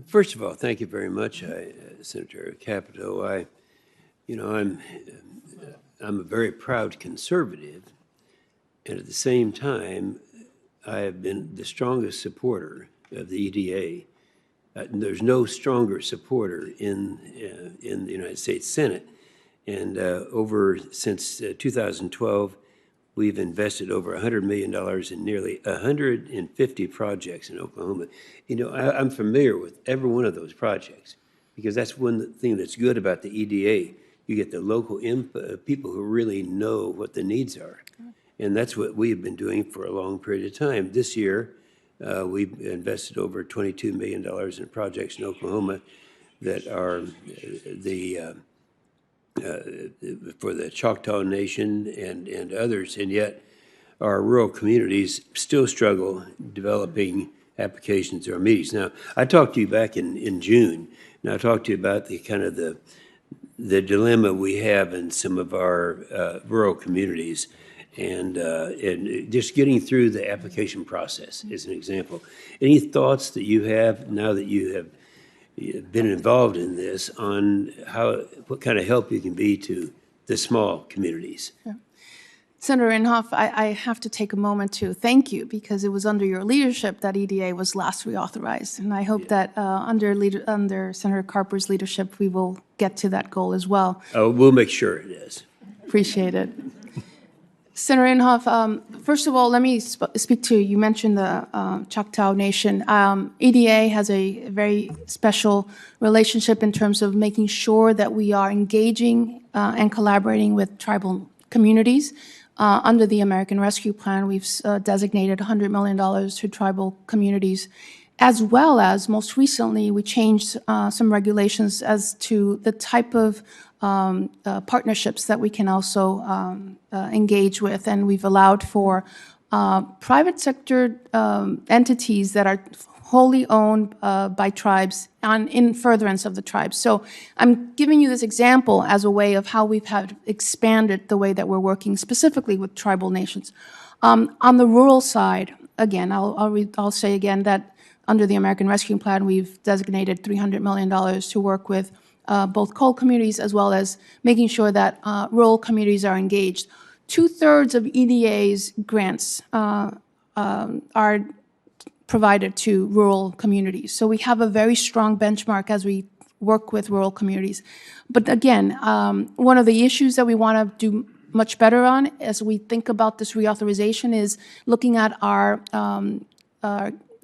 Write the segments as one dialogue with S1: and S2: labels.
S1: First of all, thank you very much, Senator Capito. I'm a very proud conservative, and at the same time, I have been the strongest supporter of the EDA. There's no stronger supporter in the United States Senate. And since 2012, we've invested over $100 million in nearly 150 projects in Oklahoma. I'm familiar with every one of those projects because that's one thing that's good about the EDA. You get the local input, people who really know what the needs are. And that's what we've been doing for a long period of time. This year, we've invested over $22 million in projects in Oklahoma that are for the Choctaw Nation and others, and yet our rural communities still struggle developing applications or meetings. Now, I talked to you back in June, and I talked to you about the dilemma we have in some of our rural communities, and just getting through the application process is an example. Any thoughts that you have now that you have been involved in this on what kind of help you can be to the small communities?
S2: Yeah. Senator Inhofe, I have to take a moment to thank you because it was under your leadership that EDA was last reauthorized. And I hope that under Senator Carper's leadership, we will get to that goal as well.
S1: Oh, we'll make sure it is.
S2: Appreciate it. Senator Inhofe, first of all, let me speak to, you mentioned the Choctaw Nation. EDA has a very special relationship in terms of making sure that we are engaging and collaborating with tribal communities. Under the American Rescue Plan, we've designated $100 million to tribal communities, as well as, most recently, we changed some regulations as to the type of partnerships that we can also engage with, and we've allowed for private sector entities that are wholly owned by tribes in furtherance of the tribes. So I'm giving you this example as a way of how we've expanded the way that we're working specifically with tribal nations. On the rural side, again, I'll say again that under the American Rescue Plan, we've designated $300 million to work with both coal communities as well as making sure that rural communities are engaged. 2/3 of EDA's grants are provided to rural communities. So we have a very strong benchmark as we work with rural communities. But again, one of the issues that we want to do much better on as we think about this reauthorization is looking at our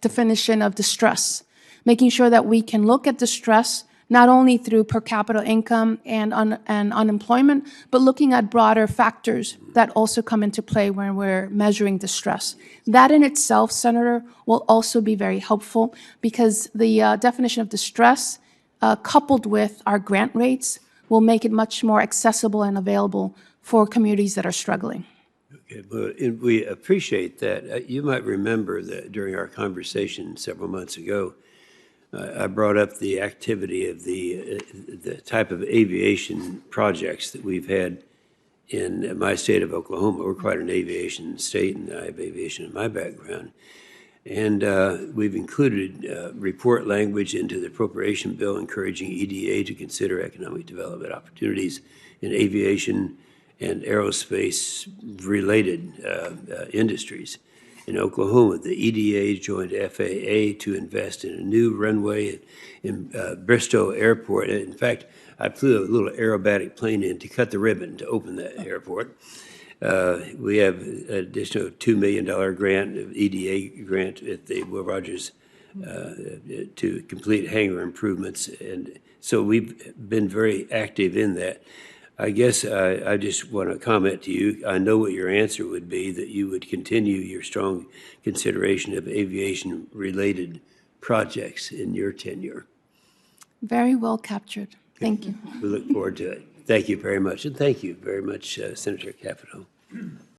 S2: definition of distress, making sure that we can look at distress not only through per capita income and unemployment, but looking at broader factors that also come into play when we're measuring distress. That in itself, Senator, will also be very helpful because the definition of distress, coupled with our grant rates, will make it much more accessible and available for communities that are struggling.
S1: Okay, but we appreciate that. You might remember that during our conversation several months ago, I brought up the activity of the type of aviation projects that we've had in my state of Oklahoma. We're quite an aviation state, and I have aviation in my background. And we've included report language into the appropriation bill encouraging EDA to consider economic development opportunities in aviation and aerospace-related industries. In Oklahoma, the EDA joined FAA to invest in a new runway in Bristow Airport. In fact, I flew a little aerobatic plane in to cut the ribbon to open that airport. We have an additional $2 million grant, EDA grant at the Will Rogers to complete hangar improvements. And so we've been very active in that. I guess I just want to comment to you. I know what your answer would be, that you would continue your strong consideration of aviation-related projects in your tenure.
S2: Very well captured. Thank you.
S1: We look forward to it. Thank you very much. And thank you very much, Senator Capito.